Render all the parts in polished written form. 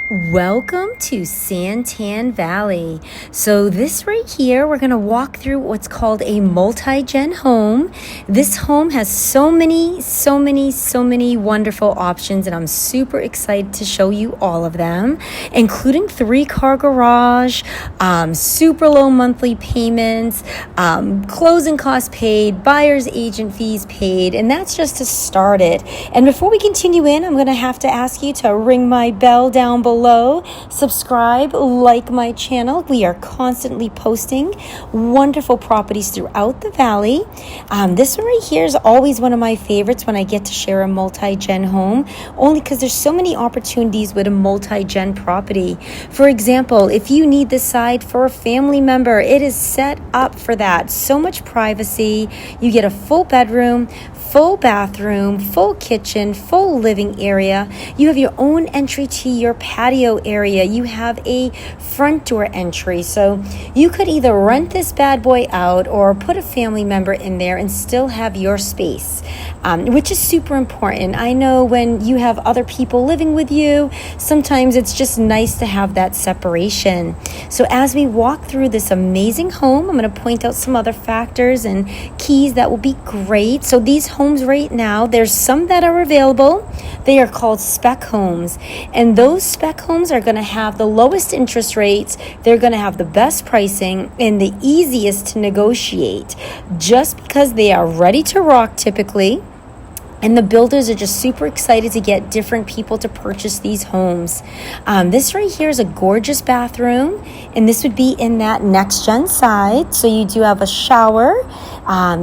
Welcome to Santan Valley. So this right here, we're going to walk through what's called a multi-gen home. This home has so many wonderful options, and I'm super excited to show you all of them, including 3-car garage, super low monthly payments, closing costs paid, buyer's agent fees paid, and that's just to start it. And before we continue in, I'm going to have to ask you to ring my bell down below, subscribe, like my channel. We are constantly posting wonderful properties throughout the valley. This one right here is always one of my favorites when I get to share a multi-gen home, only because there's so many opportunities with a multi-gen property. For example, if you need this side for a family member, it is set up for that. So much privacy. You get a full bedroom, full bathroom, full kitchen, full living area. You have your own entry to your patio area. You have a front door entry. So you could either rent this bad boy out or put a family member in there and still have your space, which is super important. I know when you have other people living with you, sometimes it's just nice to have that separation. So as we walk through this amazing home, I'm going to point out some other factors and keys that will be great. So these homes right now, there's some that are available. They are called spec homes, and those spec homes are going to have the lowest interest rates. They're going to have the best pricing and the easiest to negotiate, just because they are ready to rock typically. And the builders are just super excited to get different people to purchase these homes. This right here is a gorgeous bathroom, and this would be in that next gen side. So you do have a shower,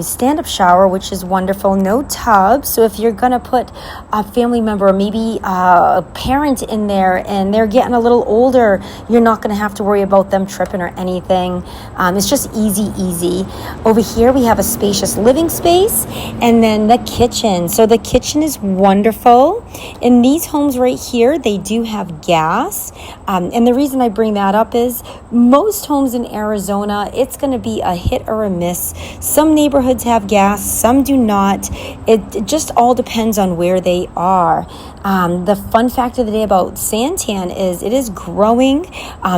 stand-up shower, which is wonderful. No tub. So if you're going to put a family member or maybe a parent in there and they're getting a little older, you're not going to have to worry about them tripping or anything. It's just easy. Over here we have a spacious living space, and then the kitchen. So the kitchen is wonderful. In these homes right here, they do have gas. And the reason I bring that up is most homes in Arizona, it's going to be a hit or a miss. Some neighborhoods have gas, some do not. It just all depends on where they are. The fun fact of the day about Santan is it is growing.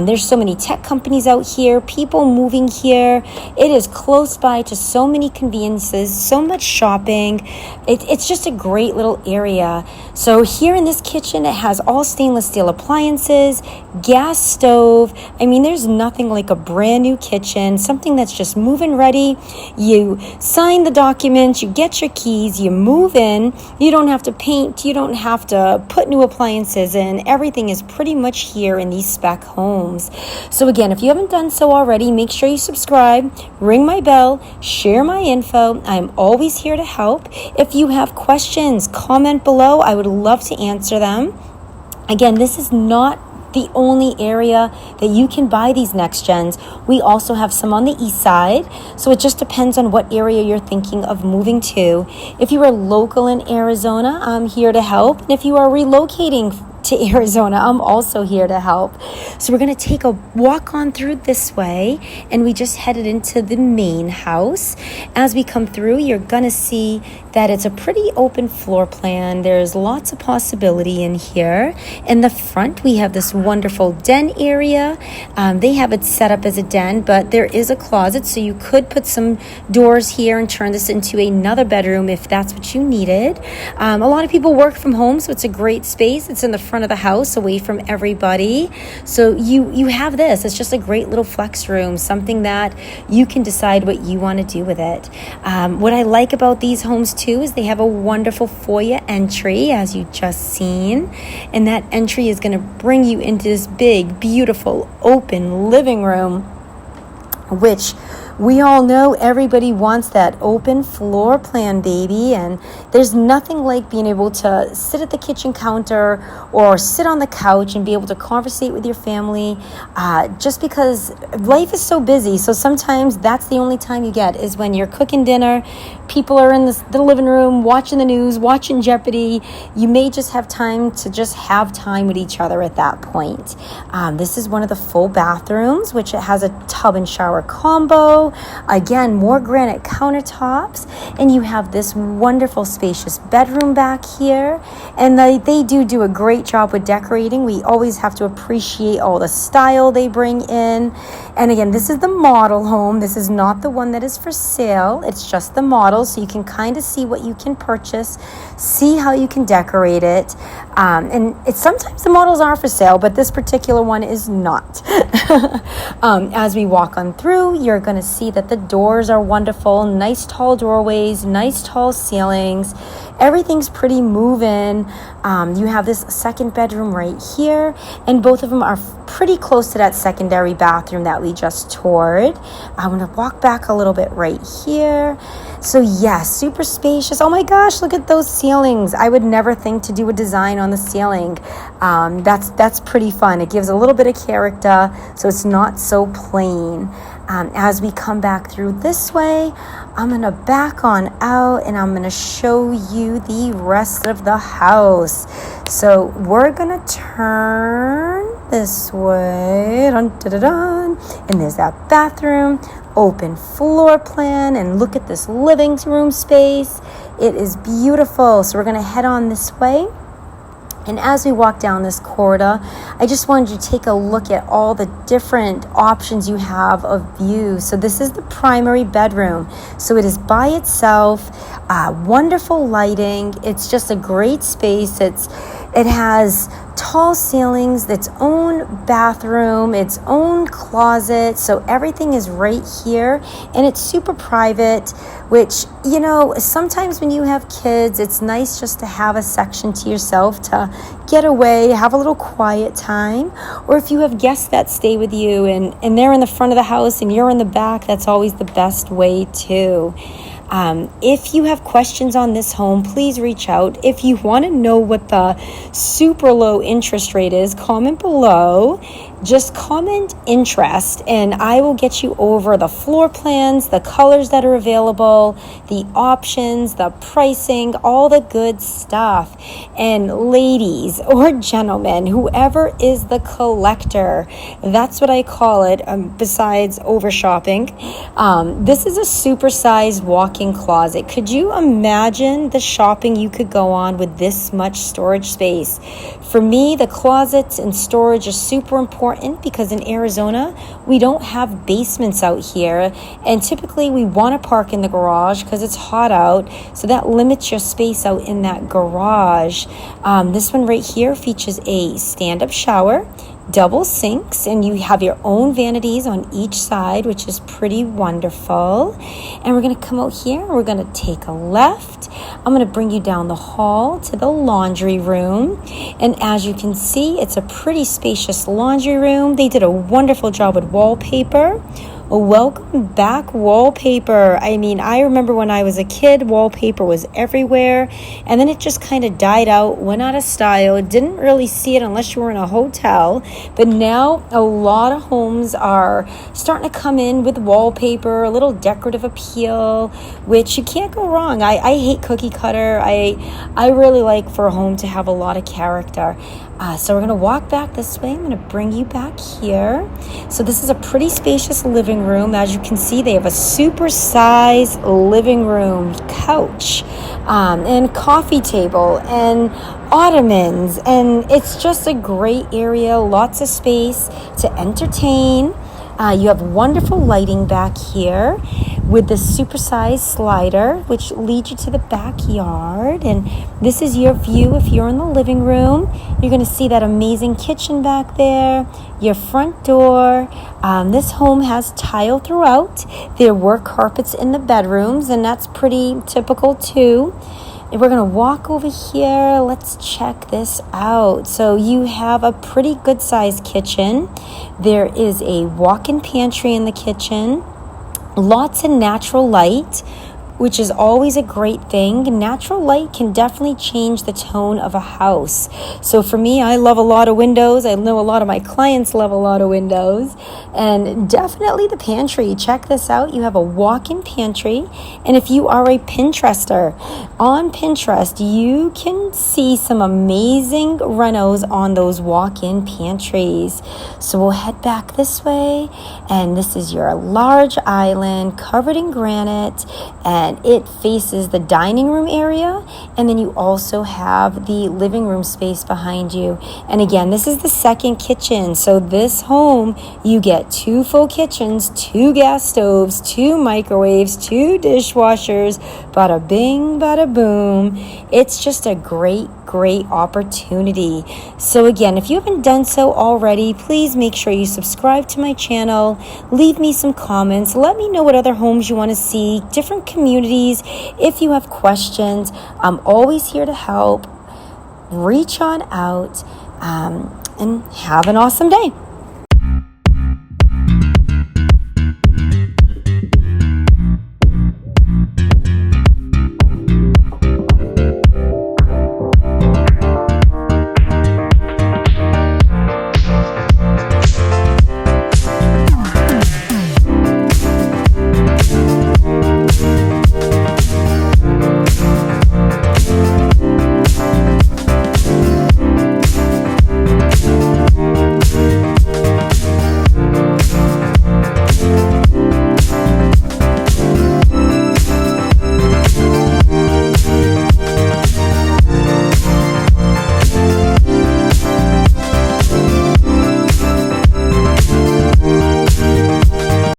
There's so many tech companies out here, people moving here. It is close by to so many conveniences, so much shopping. It's just a great little area. So here in this kitchen, it has all stainless steel appliances, gas stove. I mean, there's nothing like a brand new kitchen, something that's just moving ready. You sign the documents, you get your keys, you move in. You don't have to paint, you don't have to put new appliances in. Everything is pretty much here in these spec homes. So again, if you haven't done so already, make sure you subscribe, ring my bell, share my info. I'm always here to help. If you have questions, comment below. I would love to answer them. Again, this is not the only area that you can buy these next gens. We also have some on the east side, so it just depends on what area you're thinking of moving to. If you are local in Arizona, I'm here to help, and if you are relocating to Arizona, I'm also here to help. So we're going to take a walk on through this way, and we just headed into the main house. As we come through, you're going to see that it's a pretty open floor plan. There's lots of possibility in here. In the front, we have this wonderful den area. They have it set up as a den, but there is a closet, so you could put some doors here and turn this into another bedroom if that's what you needed. A lot of people work from home, so it's a great space. It's in the front of the house, away from everybody. So you have this. It's just a great little flex room, something that you can decide what you want to do with it. What I like about these homes too is they have a wonderful foyer entry, as you just seen, and that entry is going to bring you into this big, beautiful, open living room, which we all know everybody wants that open floor plan, baby, and there's nothing like being able to sit at the kitchen counter or sit on the couch and be able to conversate with your family, just because life is so busy. So sometimes that's the only time you get is when you're cooking dinner, people are in the living room watching the news, watching Jeopardy. You may just have time to just have time with each other at that point. This is one of the full bathrooms, which it has a tub and shower combo. window. Again, more granite countertops, and you have this wonderful spacious bedroom back here. And they do a great job with decorating. We always have to appreciate all the style they bring in. And again, this is the model home. This is not the one that is for sale. It's just the model, so you can kind of see what you can purchase, see how you can decorate it. And sometimes the models are for sale, but this particular one is not. As we walk on through, you're going to see that the doors are wonderful, nice tall doorways, nice tall ceilings. Everything's pretty move-in. You have this second bedroom right here, and both of them are pretty close to that secondary bathroom that we just toured. I'm going to walk back a little bit right here. So yes, super spacious. Oh my gosh, look at those ceilings. I would never think to do a design on the ceiling. That's pretty fun. It gives a little bit of character, so it's not so plain. As we come back through this way, I'm going to back on out and I'm going to show you the rest of the house. So we're going to turn this way. Dun, dun, dun, dun. And there's that bathroom, open floor plan, and look at this living room space. It is beautiful. So we're going to head on this way. And as we walk down this corridor, I just wanted you to take a look at all the different options you have of view. So this is the primary bedroom. So it is by itself, wonderful lighting. It's just a great space. It has tall ceilings, its own bathroom, its own closet. So everything is right here, and it's super private, which, you know, sometimes when you have kids, it's nice just to have a section to yourself to get away, have a little quiet time. Or if you have guests that stay with you and they're in the front of the house and you're in the back, that's always the best way too. If you have questions on this home, please reach out. If you want to know what the super low interest rate is, comment below. Just comment interest, and I will get you over the floor plans, the colors that are available, the options, the pricing, all the good stuff. And ladies or gentlemen, whoever is the collector, that's what I call it, besides over shopping. This is a supersized walk-in closet. Could you imagine the shopping you could go on with this much storage space? For me, the closets and storage are super important because in Arizona, we don't have basements out here. And typically we want to park in the garage because it's hot out. So that limits your space out in that garage. This one right here features a stand-up shower, double sinks, and you have your own vanities on each side, which is pretty wonderful. And we're going to come out here, we're going to take a left. I'm going to bring you down the hall to the laundry room. And as you can see, it's a pretty spacious laundry room. They did a wonderful job with wallpaper. Welcome back wallpaper. I mean, I remember when I was a kid, wallpaper was everywhere, and then it just kind of died out, went out of style. Didn't really see it unless you were in a hotel, but now a lot of homes are starting to come in with wallpaper, a little decorative appeal, which you can't go wrong. I hate cookie cutter. I really like for a home to have a lot of character. So we're going to walk back this way. I'm going to bring you back here. So this is a pretty spacious living room. As you can see, they have a super size living room, couch, and coffee table, and ottomans. And it's just a great area, lots of space to entertain. You have wonderful lighting back here with the supersized slider, which leads you to the backyard. And this is your view if you're in the living room. You're going to see that amazing kitchen back there, your front door. This home has tile throughout. There were carpets in the bedrooms, and that's pretty typical too. And we're going to walk over here. Let's check this out. So you have a pretty good sized kitchen. There is a walk-in pantry in the kitchen. Lots of natural light. which is always a great thing. Natural light can definitely change the tone of a house. So for me, I love a lot of windows. I know a lot of my clients love a lot of windows. And definitely the pantry. Check this out. You have a walk-in pantry. And if you are a Pinterester, on Pinterest, you can see some amazing renos on those walk-in pantries. So we'll head back this way. And this is your large island covered in granite. And it faces the dining room area. And then you also have the living room space behind you. And again, this is the second kitchen. So this home, you get 2 full kitchens, 2 gas stoves, 2 microwaves, 2 dishwashers, bada bing, bada boom. It's just a great opportunity. So again, if you haven't done so already, please make sure you subscribe to my channel. Leave me some comments. Let me know what other homes you want to see, different communities. If you have questions, I'm always here to help. Reach on out and have an awesome day.